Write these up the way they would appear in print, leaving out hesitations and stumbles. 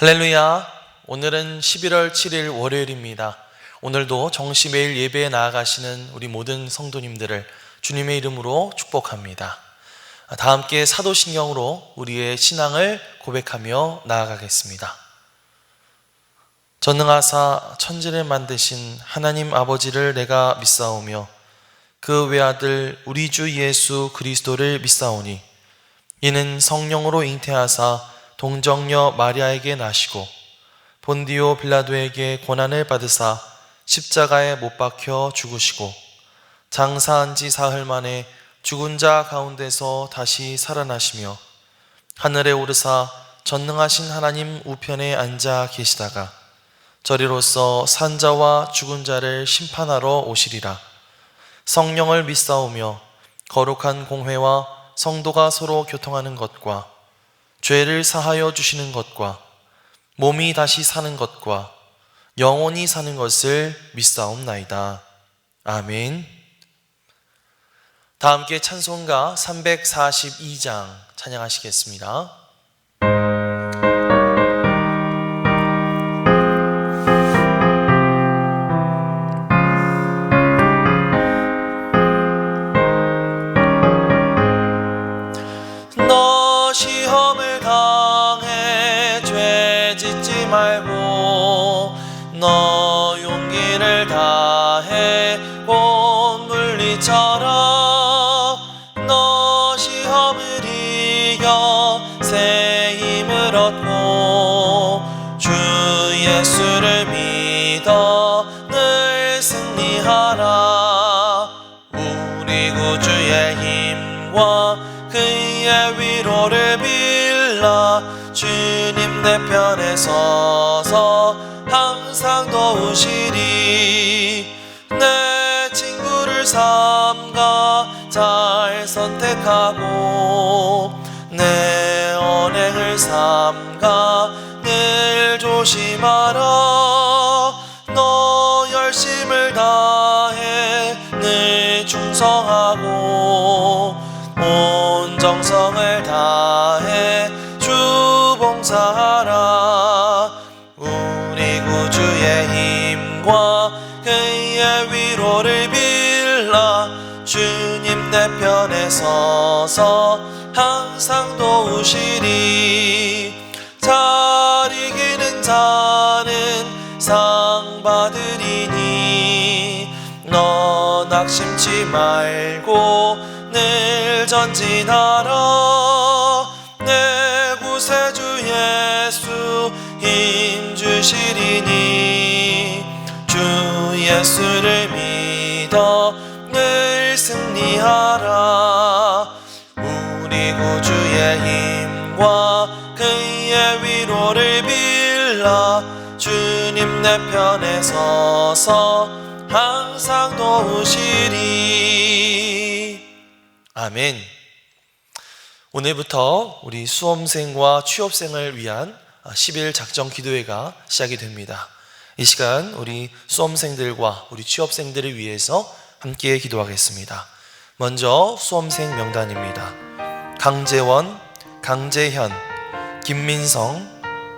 할렐루야. 오늘은 11월 7일 월요일입니다. 오늘도 정시 매일 예배에 나아가시는 우리 모든 성도님들을 주님의 이름으로 축복합니다. 다 함께 사도신경으로 우리의 신앙을 고백하며 나아가겠습니다. 전능하사 천지를 만드신 하나님 아버지를 내가 믿사오며 그 외아들 우리 주 예수 그리스도를 믿사오니 이는 성령으로 잉태하사 동정녀 마리아에게 나시고 본디오 빌라도에게 고난을 받으사 십자가에 못 박혀 죽으시고 장사한 지 사흘 만에 죽은 자 가운데서 다시 살아나시며 하늘에 오르사 전능하신 하나님 우편에 앉아 계시다가 저리로서 산자와 죽은 자를 심판하러 오시리라. 성령을 믿사오며 거룩한 공회와 성도가 서로 교통하는 것과 죄를 사하여 주시는 것과 몸이 다시 사는 것과 영원히 사는 것을 믿사옵나이다. 아멘. 다 함께 찬송가 342장 찬양하시겠습니다. 너 시험을 당해 죄 짓지 말고 너 용기를 다해 곧 물리쳐라. 너 시험을 이겨 새 힘을 얻고 주 예수를 믿어 늘 승리하라. 우리 구주의 힘과 그의 위로를 빌라. 주님 내 편에 서서 항상 도우시리. 내 친구를 삼가 잘 선택하고 내 언행을 삼가 늘 조심하라. 너 열심을 다해 늘 충성하고 온 정성을 다해 주 봉사하라. 우리 구주의 힘과 그의 위로를 빌라. 주님 내 편에 서서 항상 도우시리. 잘 이기는 자는 상 받으리니 너 낙심치 말고 늘 전진하라. 내 구세주 예수 힘 주시리니 주 예수를 믿어 늘 승리하라. 우리 구주의 힘과 그의 위로를 빌라. 주님 내 편에 서서 항상 도우시리. 아멘. 오늘부터 우리 수험생과 취업생을 위한 10일 작정 기도회가 시작이 됩니다. 이 시간 우리 수험생들과 우리 취업생들을 위해서 함께 기도하겠습니다. 먼저 수험생 명단입니다. 강재원, 강재현, 김민성,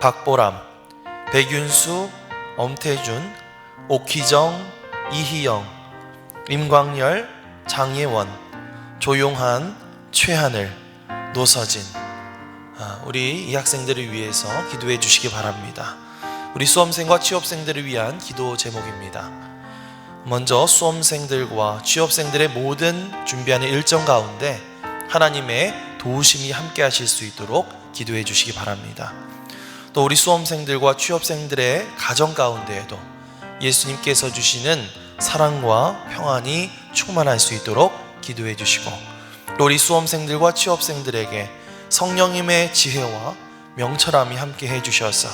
박보람, 백윤수, 엄태준, 옥희정, 이희영, 임광열, 장예원, 조용한, 최하늘, 노서진, 우리 이 학생들을 위해서 기도해 주시기 바랍니다. 우리 수험생과 취업생들을 위한 기도 제목입니다. 먼저 수험생들과 취업생들의 모든 준비하는 일정 가운데 하나님의 도우심이 함께 하실 수 있도록 기도해 주시기 바랍니다. 또 우리 수험생들과 취업생들의 가정 가운데에도 예수님께서 주시는 사랑과 평안이 충만할 수 있도록 기도해 주시고, 또 우리 수험생들과 취업생들에게 성령님의 지혜와 명철함이 함께 해 주셔서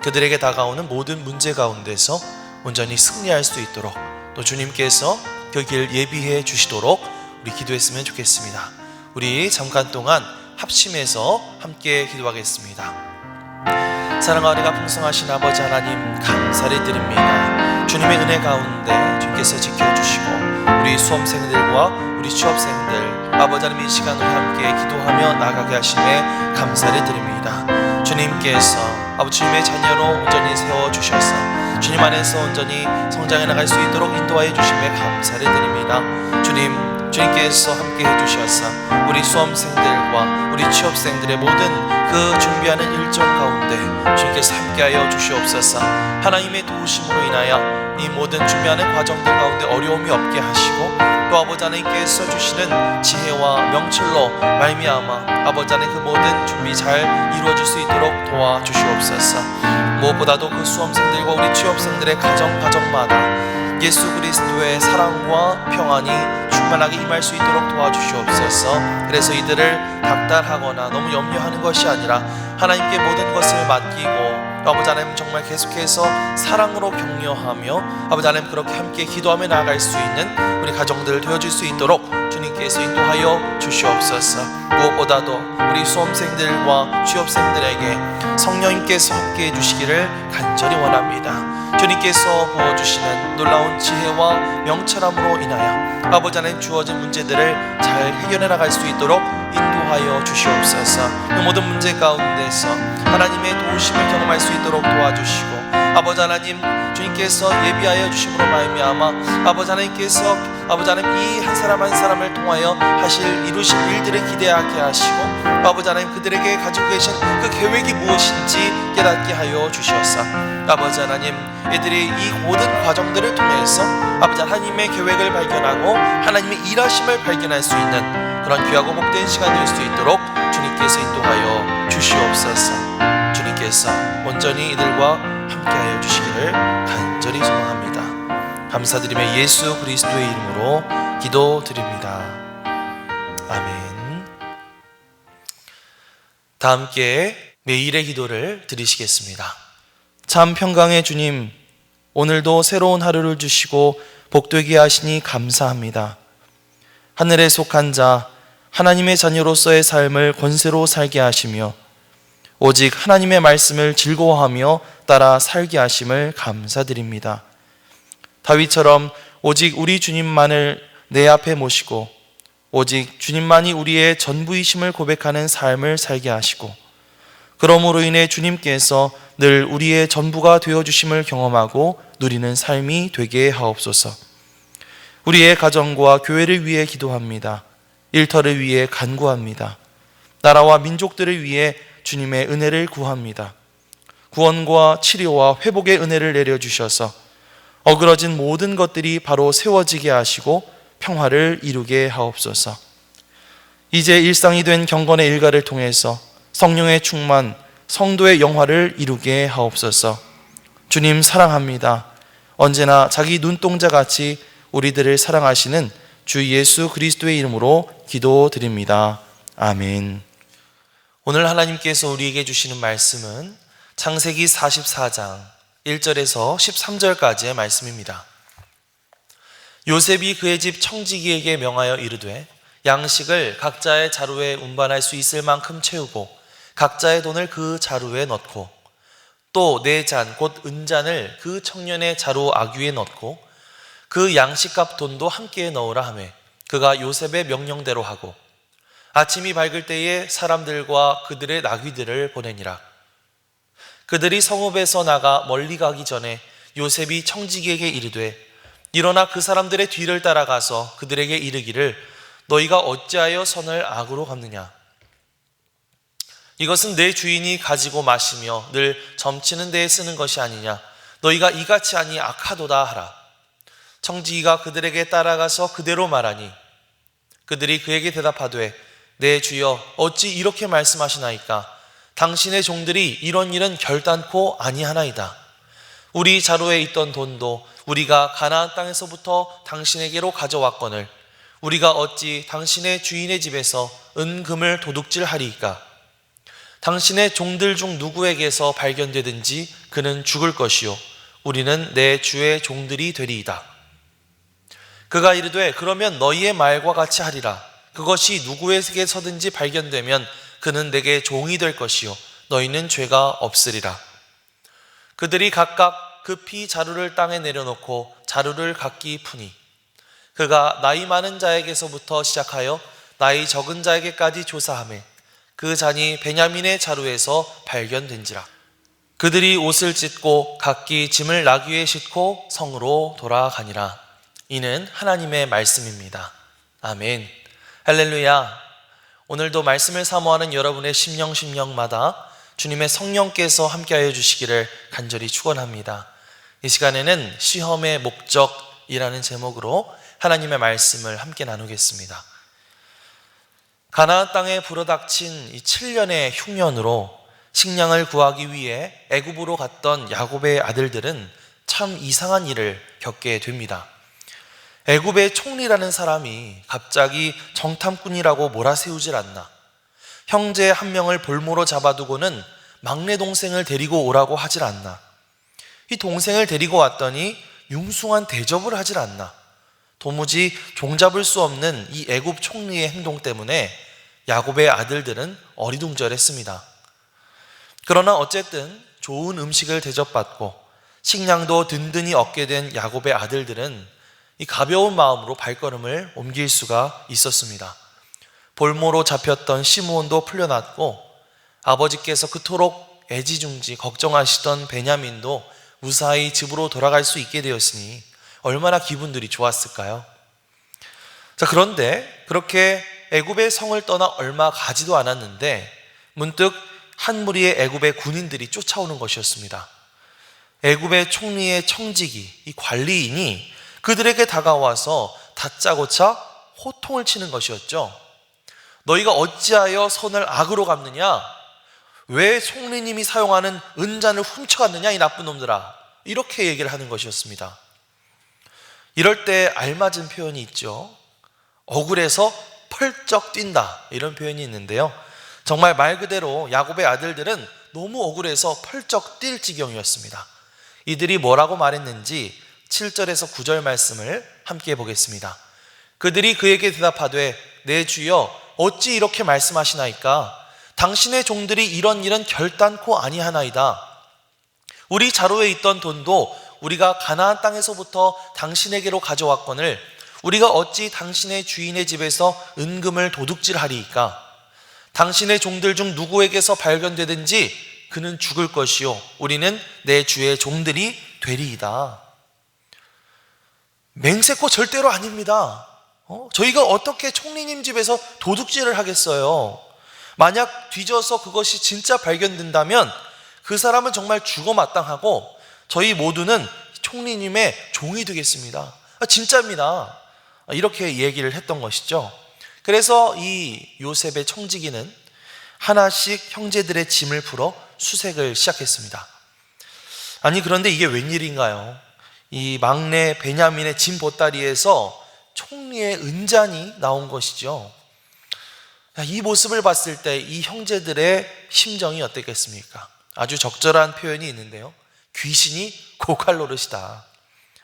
그들에게 다가오는 모든 문제 가운데서 온전히 승리할 수 있도록 또 주님께서 그 길 예비해 주시도록 우리 기도했으면 좋겠습니다. 우리 잠깐 동안 합심해서 함께 기도하겠습니다. 사랑과 은혜가 풍성하신 아버지 하나님, 감사를 드립니다. 주님의 은혜 가운데 주께서 지켜주시고 우리 수험생들과 우리 취업생들 아버지 하나님 이 시간을 함께 기도하며 나아가게 하심에 감사를 드립니다. 주님께서 아버지 주님의 자녀로 온전히 세워주셔서 주님 안에서 온전히 성장해 나갈 수 있도록 인도하여 주심에 감사를 드립니다. 주님께서 함께 해주셔서 우리 수험생들과 우리 취업생들의 모든 그 준비하는 일정 가운데 주님께서 함께하여 주시옵소서. 하나님의 도우심으로 인하여 이 모든 준비하는 과정들 가운데 어려움이 없게 하시고, 또 아버지 하나님께서 주시는 지혜와 명철로 말미암아 아버지 하나님 그 모든 준비 잘 이루어질 수 있도록 도와주시옵소서. 무엇보다도 그 수험생들과 우리 취업생들의 가정마다 예수 그리스도의 사랑과 평안이 충만하게 임할 수 있도록 도와주시옵소서. 그래서 이들을 닥달하거나 너무 염려하는 것이 아니라 하나님께 모든 것을 맡기고, 아버지 하나님 정말 계속해서 사랑으로 격려하며 아버지 하나님 그렇게 함께 기도하며 나아갈 수 있는 우리 가정들 되어줄 수 있도록 주님께서 인도하여 주시옵소서. 무엇보다도 우리 수험생들과 취업생들에게 성령님께서 함께 해주시기를 간절히 원합니다. 주님께서 부어주시는 놀라운 지혜와 명철함으로 인하여 아버지 하나님 주어진 문제들을 잘 해결해 나갈 수 있도록 인도하여 주시옵소서. 그 모든 문제 가운데서 하나님의 도우심을 경험할 수 있도록 도와주시고, 아버지 하나님 주님께서 예비하여 주심으로 말미암아 아버지 하나님께서 아버지 하나님 이 한 사람 한 사람을 통하여 이루실 일들을 기대하게 하시고, 아버지 하나님 그들에게 가지고 계신 그 계획이 무엇인지 깨닫게 하여 주셔서 아버지 하나님 이들이 이 모든 과정들을 통해서 아버지 하나님의 계획을 발견하고 하나님의 일하심을 발견할 수 있는 그런 귀하고 복된 시간 될 수 있도록 주님께서 인도하여 주시옵소서. 주님께서 온전히 이들과 함께하여 주시기를 간절히 소망합니다. 감사드리며 예수 그리스도의 이름으로 기도드립니다. 아멘. 다 함께 매일의 기도를 드리시겠습니다. 참 평강의 주님, 오늘도 새로운 하루를 주시고 복되게 하시니 감사합니다. 하늘에 속한 자, 하나님의 자녀로서의 삶을 권세로 살게 하시며 오직 하나님의 말씀을 즐거워하며 따라 살게 하심을 감사드립니다. 다윗처럼 오직 우리 주님만을 내 앞에 모시고 오직 주님만이 우리의 전부이심을 고백하는 삶을 살게 하시고, 그러므로 인해 주님께서 늘 우리의 전부가 되어주심을 경험하고 누리는 삶이 되게 하옵소서. 우리의 가정과 교회를 위해 기도합니다. 일터를 위해 간구합니다. 나라와 민족들을 위해 주님의 은혜를 구합니다. 구원과 치료와 회복의 은혜를 내려주셔서 어그러진 모든 것들이 바로 세워지게 하시고 평화를 이루게 하옵소서. 이제 일상이 된 경건의 일가를 통해서 성령의 충만, 성도의 영화를 이루게 하옵소서. 주님 사랑합니다. 언제나 자기 눈동자같이 우리들을 사랑하시는 주 예수 그리스도의 이름으로 기도드립니다. 아멘. 오늘 하나님께서 우리에게 주시는 말씀은 창세기 44장 1절에서 13절까지의 말씀입니다. 요셉이 그의 집 청지기에게 명하여 이르되 양식을 각자의 자루에 운반할 수 있을 만큼 채우고 각자의 돈을 그 자루에 넣고 또 네 잔 곧 은잔을 그 청년의 자루 아귀에 넣고 그 양식값 돈도 함께 넣으라 하매 그가 요셉의 명령대로 하고 아침이 밝을 때에 사람들과 그들의 나귀들을 보내니라. 그들이 성읍에서 나가 멀리 가기 전에 요셉이 청지기에게 이르되 일어나 그 사람들의 뒤를 따라가서 그들에게 이르기를 너희가 어찌하여 선을 악으로 갚느냐. 이것은 내 주인이 가지고 마시며 늘 점치는 데에 쓰는 것이 아니냐. 너희가 이같이 하니 악하도다 하라. 청지기가 그들에게 따라가서 그대로 말하니 그들이 그에게 대답하되 내 주여 어찌 이렇게 말씀하시나이까. 당신의 종들이 이런 일은 결단코 아니하나이다. 우리 자루에 있던 돈도 우리가 가나안 땅에서부터 당신에게로 가져왔거늘 우리가 어찌 당신의 주인의 집에서 은금을 도둑질하리이까. 당신의 종들 중 누구에게서 발견되든지 그는 죽을 것이요 우리는 내 주의 종들이 되리이다. 그가 이르되 그러면 너희의 말과 같이 하리라. 그것이 누구에게서든지 발견되면 그는 내게 종이 될 것이요 너희는 죄가 없으리라. 그들이 각각 급히 자루를 땅에 내려놓고 자루를 각기 푸니 그가 나이 많은 자에게서부터 시작하여 나이 적은 자에게까지 조사하매 그 잔이 베냐민의 자루에서 발견된지라. 그들이 옷을 찢고 각기 짐을 나귀에 싣고 성으로 돌아가니라. 이는 하나님의 말씀입니다. 아멘. 할렐루야. 오늘도 말씀을 사모하는 여러분의 심령마다 주님의 성령께서 함께하여 주시기를 간절히 축원합니다. 이 시간에는 시험의 목적이라는 제목으로 하나님의 말씀을 함께 나누겠습니다. 가나안 땅에 불어닥친 이 7년의 흉년으로 식량을 구하기 위해 애굽으로 갔던 야곱의 아들들은 참 이상한 일을 겪게 됩니다. 애굽의 총리라는 사람이 갑자기 정탐꾼이라고 몰아세우질 않나, 형제 한 명을 볼모로 잡아두고는 막내 동생을 데리고 오라고 하질 않나, 이 동생을 데리고 왔더니 융숭한 대접을 하질 않나, 도무지 종잡을 수 없는 이 애굽 총리의 행동 때문에 야곱의 아들들은 어리둥절했습니다. 그러나 어쨌든 좋은 음식을 대접받고 식량도 든든히 얻게 된 야곱의 아들들은 이 가벼운 마음으로 발걸음을 옮길 수가 있었습니다. 볼모로 잡혔던 시므온도 풀려났고, 아버지께서 그토록 애지중지 걱정하시던 베냐민도 무사히 집으로 돌아갈 수 있게 되었으니 얼마나 기분들이 좋았을까요? 자, 그런데 그렇게 애굽의 성을 떠나 얼마 가지도 않았는데 문득 한 무리의 애굽의 군인들이 쫓아오는 것이었습니다. 애굽의 총리의 청지기, 이 관리인이 그들에게 다가와서 다짜고짜 호통을 치는 것이었죠. 너희가 어찌하여 선을 악으로 갚느냐? 왜 총리님이 사용하는 은잔을 훔쳐갔느냐, 이 나쁜 놈들아. 이렇게 얘기를 하는 것이었습니다. 이럴 때 알맞은 표현이 있죠. 억울해서 펄쩍 뛴다, 이런 표현이 있는데요. 정말 말 그대로 야곱의 아들들은 너무 억울해서 펄쩍 뛸 지경이었습니다. 이들이 뭐라고 말했는지 7절에서 9절 말씀을 함께 보겠습니다. 그들이 그에게 대답하되 내 주여 어찌 이렇게 말씀하시나이까? 당신의 종들이 이런 일은 결단코 아니하나이다. 우리 자루에 있던 돈도 우리가 가나안 땅에서부터 당신에게로 가져왔거늘 우리가 어찌 당신의 주인의 집에서 은금을 도둑질하리이까? 당신의 종들 중 누구에게서 발견되든지 그는 죽을 것이요 우리는 내 주의 종들이 되리이다. 맹세코 절대로 아닙니다. 저희가 어떻게 총리님 집에서 도둑질을 하겠어요? 만약 뒤져서 그것이 진짜 발견된다면 그 사람은 정말 죽어 마땅하고 저희 모두는 총리님의 종이 되겠습니다. 진짜입니다. 이렇게 얘기를 했던 것이죠. 그래서 이 요셉의 청지기는 하나씩 형제들의 짐을 풀어 수색을 시작했습니다. 아니, 그런데 이게 웬일인가요? 이 막내 베냐민의 짐 보따리에서 총리의 은잔이 나온 것이죠. 이 모습을 봤을 때 이 형제들의 심정이 어땠겠습니까? 아주 적절한 표현이 있는데요. 귀신이 고칼 노릇이다,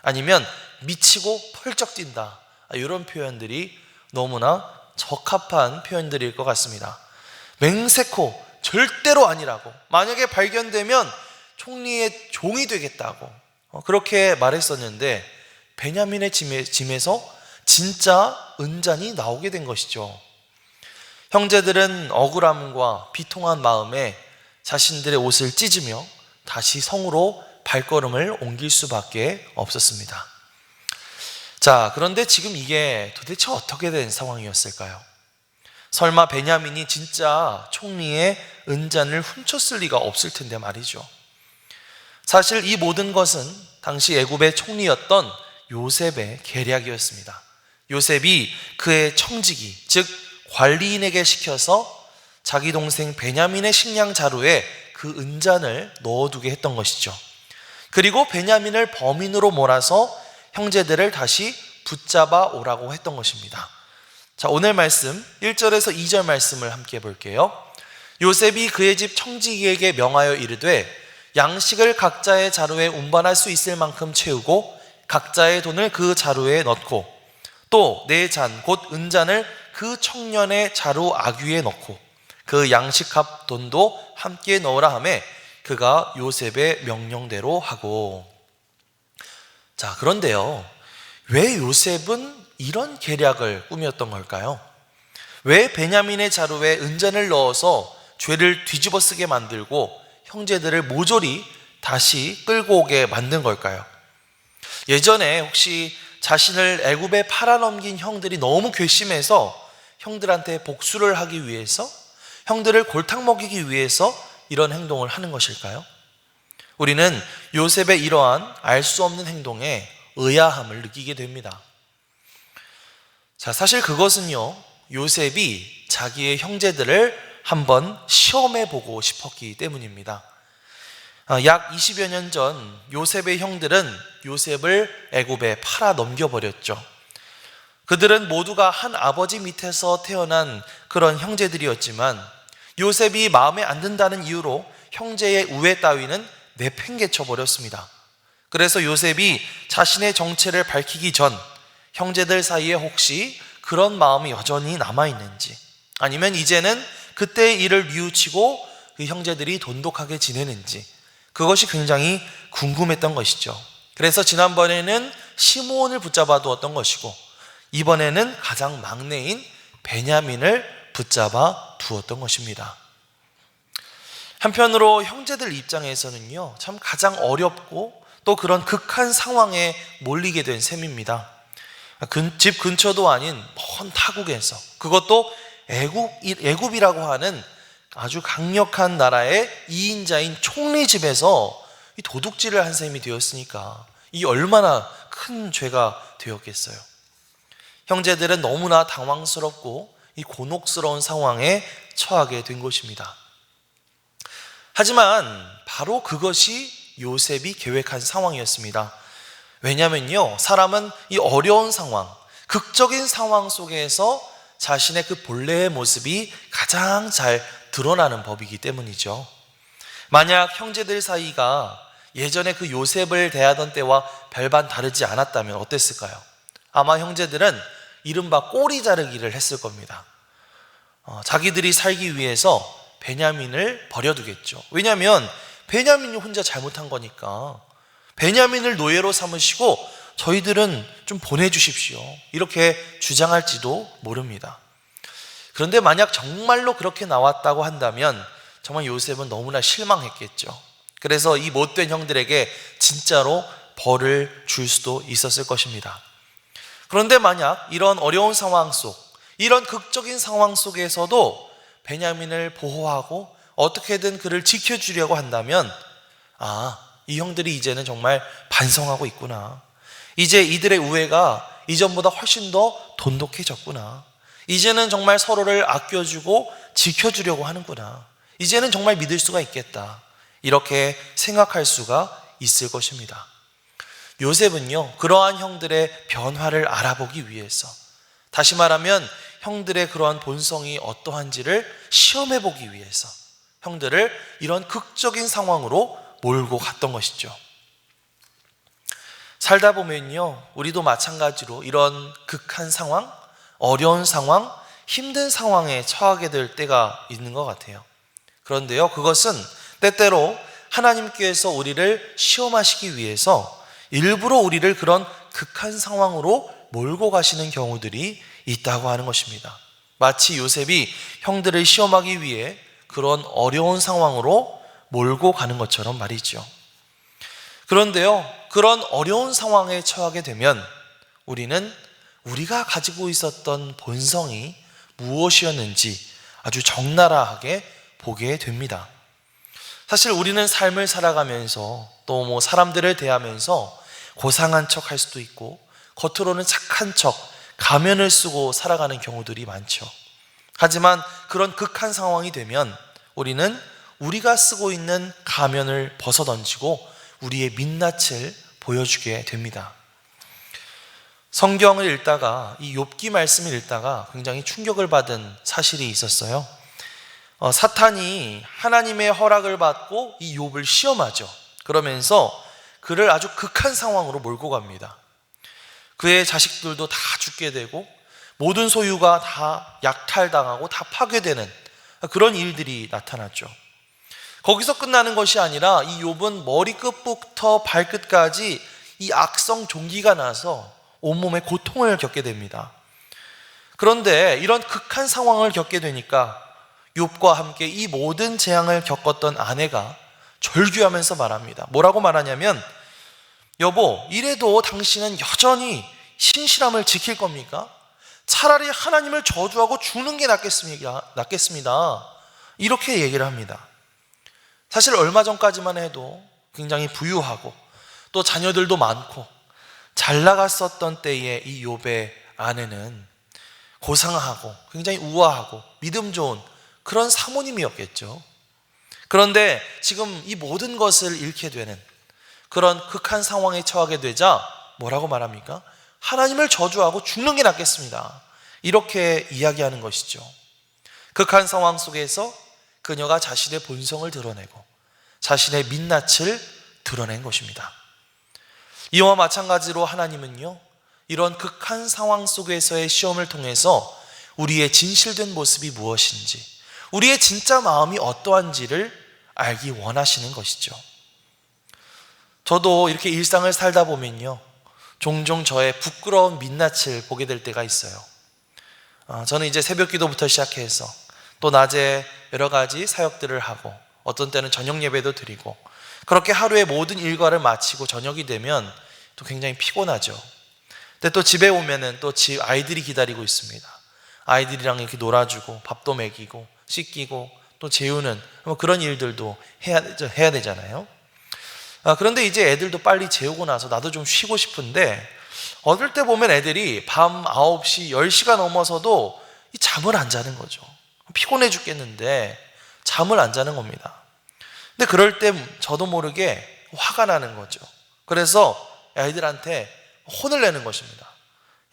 아니면 미치고 펄쩍 뛴다, 이런 표현들이 너무나 적합한 표현들일 것 같습니다. 맹세코 절대로 아니라고, 만약에 발견되면 총리의 종이 되겠다고 그렇게 말했었는데 베냐민의 짐에서 진짜 은잔이 나오게 된 것이죠. 형제들은 억울함과 비통한 마음에 자신들의 옷을 찢으며 다시 성으로 발걸음을 옮길 수밖에 없었습니다. 자, 그런데 지금 이게 도대체 어떻게 된 상황이었을까요? 설마 베냐민이 진짜 총리의 은잔을 훔쳤을 리가 없을 텐데 말이죠. 사실 이 모든 것은 당시 애굽의 총리였던 요셉의 계략이었습니다. 요셉이 그의 청지기, 즉 관리인에게 시켜서 자기 동생 베냐민의 식량 자루에 그 은잔을 넣어두게 했던 것이죠. 그리고 베냐민을 범인으로 몰아서 형제들을 다시 붙잡아 오라고 했던 것입니다. 자, 오늘 말씀 1절에서 2절 말씀을 함께 볼게요. 요셉이 그의 집 청지기에게 명하여 이르되 양식을 각자의 자루에 운반할 수 있을 만큼 채우고 각자의 돈을 그 자루에 넣고 또 내 잔 곧 은잔을 그 청년의 자루 아귀에 넣고 그 양식합 돈도 함께 넣으라 하매 그가 요셉의 명령대로 하고. 자, 그런데요, 왜 요셉은 이런 계략을 꾸몄던 걸까요? 왜 베냐민의 자루에 은잔을 넣어서 죄를 뒤집어 쓰게 만들고 형제들을 모조리 다시 끌고 오게 만든 걸까요? 예전에 혹시 자신을 애굽에 팔아넘긴 형들이 너무 괘씸해서 형들한테 복수를 하기 위해서, 형들을 골탕 먹이기 위해서 이런 행동을 하는 것일까요? 우리는 요셉의 이러한 알 수 없는 행동에 의아함을 느끼게 됩니다. 자, 사실 그것은요, 요셉이 자기의 형제들을 한번 시험해 보고 싶었기 때문입니다. 약 20여 년 전 요셉의 형들은 요셉을 애굽에 팔아 넘겨버렸죠. 그들은 모두가 한 아버지 밑에서 태어난 그런 형제들이었지만 요셉이 마음에 안 든다는 이유로 형제의 우애 따위는 내팽개쳐 버렸습니다. 그래서 요셉이 자신의 정체를 밝히기 전 형제들 사이에 혹시 그런 마음이 여전히 남아있는지, 아니면 이제는 그때의 일을 뉘우치고 그 형제들이 돈독하게 지내는지, 그것이 굉장히 궁금했던 것이죠. 그래서 지난번에는 시므온을 붙잡아 두었던 것이고 이번에는 가장 막내인 베냐민을 붙잡아 두었던 것입니다. 한편으로 형제들 입장에서는요, 참 가장 어렵고 또 그런 극한 상황에 몰리게 된 셈입니다. 집 근처도 아닌 먼 타국에서, 그것도 애굽이라고 하는 아주 강력한 나라의 2인자인 총리 집에서 이 도둑질을 한 셈이 되었으니까 이 얼마나 큰 죄가 되었겠어요. 형제들은 너무나 당황스럽고 이 곤혹스러운 상황에 처하게 된 것입니다. 하지만 바로 그것이 요셉이 계획한 상황이었습니다. 왜냐면요, 사람은 이 어려운 상황, 극적인 상황 속에서 자신의 그 본래의 모습이 가장 잘 드러나는 법이기 때문이죠. 만약 형제들 사이가 예전에 그 요셉을 대하던 때와 별반 다르지 않았다면 어땠을까요? 아마 형제들은 이른바 꼬리 자르기를 했을 겁니다. 자기들이 살기 위해서 베냐민을 버려두겠죠. 왜냐하면 베냐민이 혼자 잘못한 거니까 베냐민을 노예로 삼으시고 저희들은 좀 보내주십시오, 이렇게 주장할지도 모릅니다. 그런데 만약 정말로 그렇게 나왔다고 한다면 정말 요셉은 너무나 실망했겠죠. 그래서 이 못된 형들에게 진짜로 벌을 줄 수도 있었을 것입니다. 그런데 만약 이런 어려운 상황 속, 이런 극적인 상황 속에서도 베냐민을 보호하고 어떻게든 그를 지켜주려고 한다면, 이 형들이 이제는 정말 반성하고 있구나, 이제 이들의 우애가 이전보다 훨씬 더 돈독해졌구나, 이제는 정말 서로를 아껴주고 지켜주려고 하는구나, 이제는 정말 믿을 수가 있겠다, 이렇게 생각할 수가 있을 것입니다. 요셉은요, 그러한 형들의 변화를 알아보기 위해서, 다시 말하면 형들의 그러한 본성이 어떠한지를 시험해 보기 위해서 형들을 이런 극적인 상황으로 몰고 갔던 것이죠. 살다 보면요, 우리도 마찬가지로 이런 극한 상황, 어려운 상황, 힘든 상황에 처하게 될 때가 있는 것 같아요. 그런데요, 그것은 때때로 하나님께서 우리를 시험하시기 위해서 일부러 우리를 그런 극한 상황으로 몰고 가시는 경우들이 있다고 하는 것입니다. 마치 요셉이 형들을 시험하기 위해 그런 어려운 상황으로 몰고 가는 것처럼 말이죠. 그런데요, 그런 어려운 상황에 처하게 되면 우리는 우리가 가지고 있었던 본성이 무엇이었는지 아주 적나라하게 보게 됩니다. 사실 우리는 삶을 살아가면서 또 사람들을 대하면서 고상한 척 할 수도 있고 겉으로는 착한 척, 가면을 쓰고 살아가는 경우들이 많죠. 하지만 그런 극한 상황이 되면 우리는 우리가 쓰고 있는 가면을 벗어던지고 우리의 민낯을 보여주게 됩니다. 성경을 읽다가 이 욥기 말씀을 읽다가 굉장히 충격을 받은 사실이 있었어요. 사탄이 하나님의 허락을 받고 이 욥을 시험하죠. 그러면서 그를 아주 극한 상황으로 몰고 갑니다. 그의 자식들도 다 죽게 되고 모든 소유가 다 약탈당하고 다 파괴되는 그런 일들이 나타났죠. 거기서 끝나는 것이 아니라 이 욥은 머리끝부터 발끝까지 이 악성 종기가 나서 온몸에 고통을 겪게 됩니다. 그런데 이런 극한 상황을 겪게 되니까 욥과 함께 이 모든 재앙을 겪었던 아내가 절규하면서 말합니다. 뭐라고 말하냐면, 여보, 이래도 당신은 여전히 신실함을 지킬 겁니까? 차라리 하나님을 저주하고 죽는 게 낫겠습니다. 이렇게 얘기를 합니다. 사실 얼마 전까지만 해도 굉장히 부유하고 또 자녀들도 많고 잘 나갔었던 때의 이 욥의 아내는 고상하고 굉장히 우아하고 믿음 좋은 그런 사모님이었겠죠. 그런데 지금 이 모든 것을 잃게 되는 그런 극한 상황에 처하게 되자 뭐라고 말합니까? 하나님을 저주하고 죽는 게 낫겠습니다. 이렇게 이야기하는 것이죠. 극한 상황 속에서 그녀가 자신의 본성을 드러내고 자신의 민낯을 드러낸 것입니다. 이와 마찬가지로 하나님은요, 이런 극한 상황 속에서의 시험을 통해서 우리의 진실된 모습이 무엇인지, 우리의 진짜 마음이 어떠한지를 알기 원하시는 것이죠. 저도 이렇게 일상을 살다 보면요, 종종 저의 부끄러운 민낯을 보게 될 때가 있어요. 저는 이제 새벽 기도부터 시작해서 또 낮에 여러 가지 사역들을 하고 어떤 때는 저녁 예배도 드리고 그렇게 하루의 모든 일과를 마치고 저녁이 되면 또 굉장히 피곤하죠. 근데 또 집에 오면은 또 집 아이들이 기다리고 있습니다. 아이들이랑 이렇게 놀아주고 밥도 먹이고 씻기고 또 재우는 그런 일들도 해야 되잖아요. 그런데 이제 애들도 빨리 재우고 나서 나도 좀 쉬고 싶은데 어떨 때 보면 애들이 밤 9시, 10시가 넘어서도 잠을 안 자는 거죠. 피곤해 죽겠는데 잠을 안 자는 겁니다. 근데 그럴 때 저도 모르게 화가 나는 거죠. 그래서 아이들한테 혼을 내는 것입니다.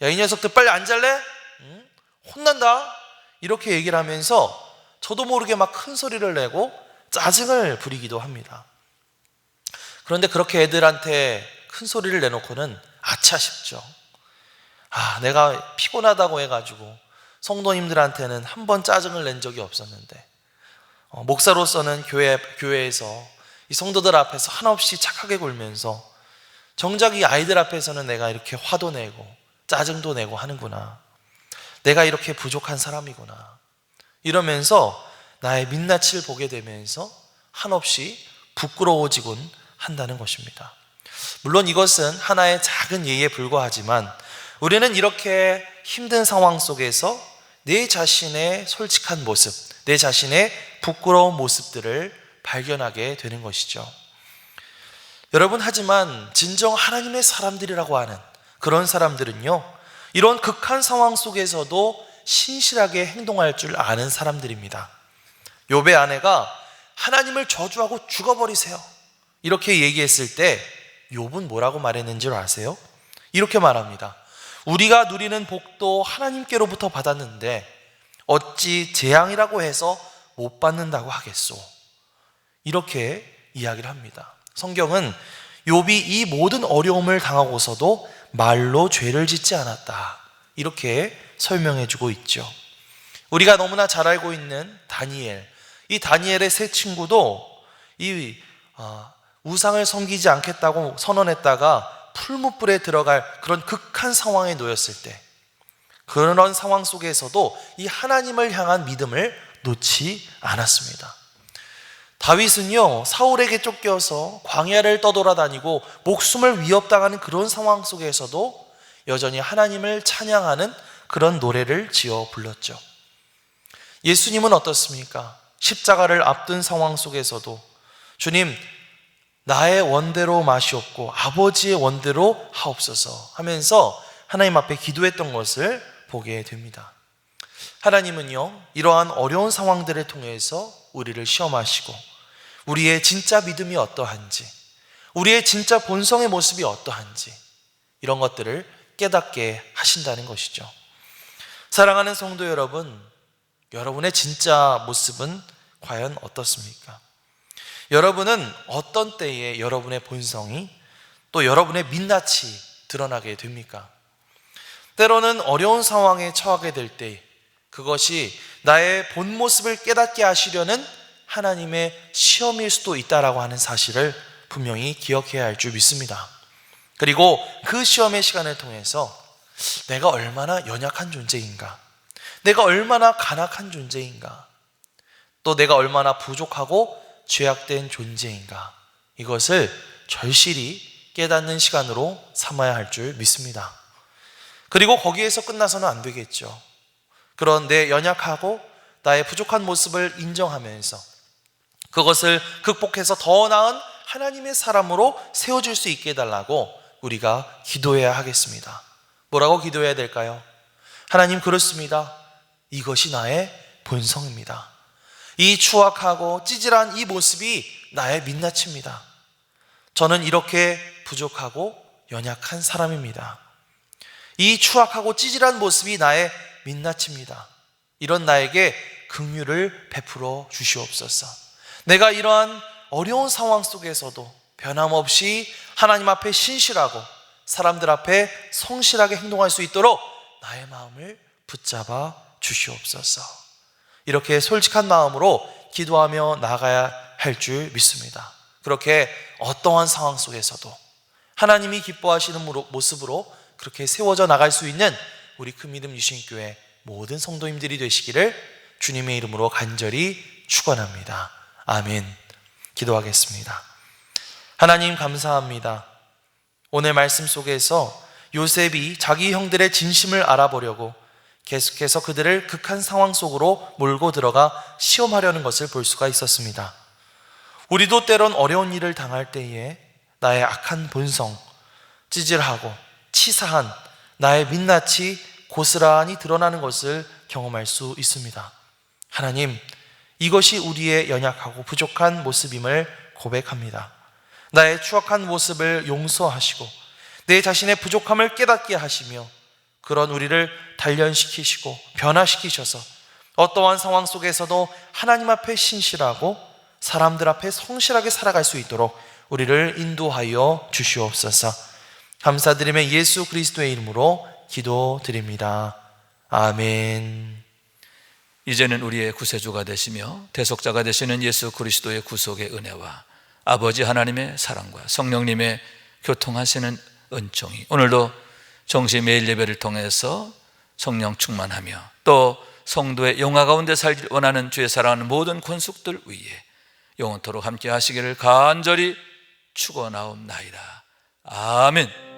야, 이 녀석들 빨리 안 잘래? 응? 혼난다? 이렇게 얘기를 하면서 저도 모르게 막 큰 소리를 내고 짜증을 부리기도 합니다. 그런데 그렇게 애들한테 큰 소리를 내놓고는 아차 싶죠. 내가 피곤하다고 해가지고 성도님들한테는 한 번 짜증을 낸 적이 없었는데 목사로서는 교회에서 이 성도들 앞에서 한없이 착하게 굴면서 정작 이 아이들 앞에서는 내가 이렇게 화도 내고 짜증도 내고 하는구나. 내가 이렇게 부족한 사람이구나. 이러면서 나의 민낯을 보게 되면서 한없이 부끄러워지곤 한다는 것입니다. 물론 이것은 하나의 작은 예에 불과하지만 우리는 이렇게 힘든 상황 속에서 내 자신의 솔직한 모습, 내 자신의 부끄러운 모습들을 발견하게 되는 것이죠. 여러분, 하지만 진정 하나님의 사람들이라고 하는 그런 사람들은요, 이런 극한 상황 속에서도 신실하게 행동할 줄 아는 사람들입니다. 욥의 아내가 하나님을 저주하고 죽어버리세요, 이렇게 얘기했을 때 욥은 뭐라고 말했는지 아세요? 이렇게 말합니다. 우리가 누리는 복도 하나님께로부터 받았는데 어찌 재앙이라고 해서 못 받는다고 하겠소? 이렇게 이야기를 합니다. 성경은 욥이 이 모든 어려움을 당하고서도 말로 죄를 짓지 않았다, 이렇게 설명해 주고 있죠. 우리가 너무나 잘 알고 있는 다니엘, 이 다니엘의 세 친구도 이 우상을 섬기지 않겠다고 선언했다가 풀무불에 들어갈 그런 극한 상황에 놓였을 때, 그런 상황 속에서도 이 하나님을 향한 믿음을 놓지 않았습니다. 다윗은요, 사울에게 쫓겨서 광야를 떠돌아다니고 목숨을 위협당하는 그런 상황 속에서도 여전히 하나님을 찬양하는 그런 노래를 지어 불렀죠. 예수님은 어떻습니까? 십자가를 앞둔 상황 속에서도 주님, 나의 원대로 마시옵고 아버지의 원대로 하옵소서 하면서 하나님 앞에 기도했던 것을 보게 됩니다. 하나님은요, 이러한 어려운 상황들을 통해서 우리를 시험하시고 우리의 진짜 믿음이 어떠한지, 우리의 진짜 본성의 모습이 어떠한지 이런 것들을 깨닫게 하신다는 것이죠. 사랑하는 성도 여러분, 여러분의 진짜 모습은 과연 어떻습니까? 여러분은 어떤 때에 여러분의 본성이 또 여러분의 민낯이 드러나게 됩니까? 때로는 어려운 상황에 처하게 될 때 그것이 나의 본 모습을 깨닫게 하시려는 하나님의 시험일 수도 있다라고 하는 사실을 분명히 기억해야 할 줄 믿습니다. 그리고 그 시험의 시간을 통해서 내가 얼마나 연약한 존재인가, 내가 얼마나 간악한 존재인가, 또 내가 얼마나 부족하고 죄악된 존재인가, 이것을 절실히 깨닫는 시간으로 삼아야 할 줄 믿습니다. 그리고 거기에서 끝나서는 안 되겠죠. 그런 내 연약하고 나의 부족한 모습을 인정하면서 그것을 극복해서 더 나은 하나님의 사람으로 세워줄 수 있게 해달라고 우리가 기도해야 하겠습니다. 뭐라고 기도해야 될까요? 하나님, 그렇습니다. 이것이 나의 본성입니다. 이 추악하고 찌질한 이 모습이 나의 민낯입니다. 저는 이렇게 부족하고 연약한 사람입니다. 이 추악하고 찌질한 모습이 나의 민낯입니다. 이런 나에게 긍휼을 베풀어 주시옵소서. 내가 이러한 어려운 상황 속에서도 변함없이 하나님 앞에 신실하고 사람들 앞에 성실하게 행동할 수 있도록 나의 마음을 붙잡아 주시옵소서. 이렇게 솔직한 마음으로 기도하며 나아가야 할 줄 믿습니다. 그렇게 어떠한 상황 속에서도 하나님이 기뻐하시는 모습으로 그렇게 세워져 나갈 수 있는 우리 큰믿음 유신교회 모든 성도님들이 되시기를 주님의 이름으로 간절히 축원합니다. 아멘. 기도하겠습니다. 하나님, 감사합니다. 오늘 말씀 속에서 요셉이 자기 형들의 진심을 알아보려고 계속해서 그들을 극한 상황 속으로 몰고 들어가 시험하려는 것을 볼 수가 있었습니다. 우리도 때론 어려운 일을 당할 때에 나의 악한 본성, 찌질하고 치사한 나의 민낯이 고스란히 드러나는 것을 경험할 수 있습니다. 하나님, 이것이 우리의 연약하고 부족한 모습임을 고백합니다. 나의 추악한 모습을 용서하시고 내 자신의 부족함을 깨닫게 하시며 그런 우리를 단련시키시고 변화시키셔서 어떠한 상황 속에서도 하나님 앞에 신실하고 사람들 앞에 성실하게 살아갈 수 있도록 우리를 인도하여 주시옵소서. 감사드리며 예수 그리스도의 이름으로 기도드립니다. 아멘. 이제는 우리의 구세주가 되시며 대속자가 되시는 예수 그리스도의 구속의 은혜와 아버지 하나님의 사랑과 성령님의 교통하시는 은총이 오늘도 정시 매일 예배를 통해서 성령 충만하며 또 성도의 영화 가운데 살길 원하는 주의 사랑하는 모든 권속들 위에 영원토록 함께 하시기를 간절히 축원하옵나이다. 아멘.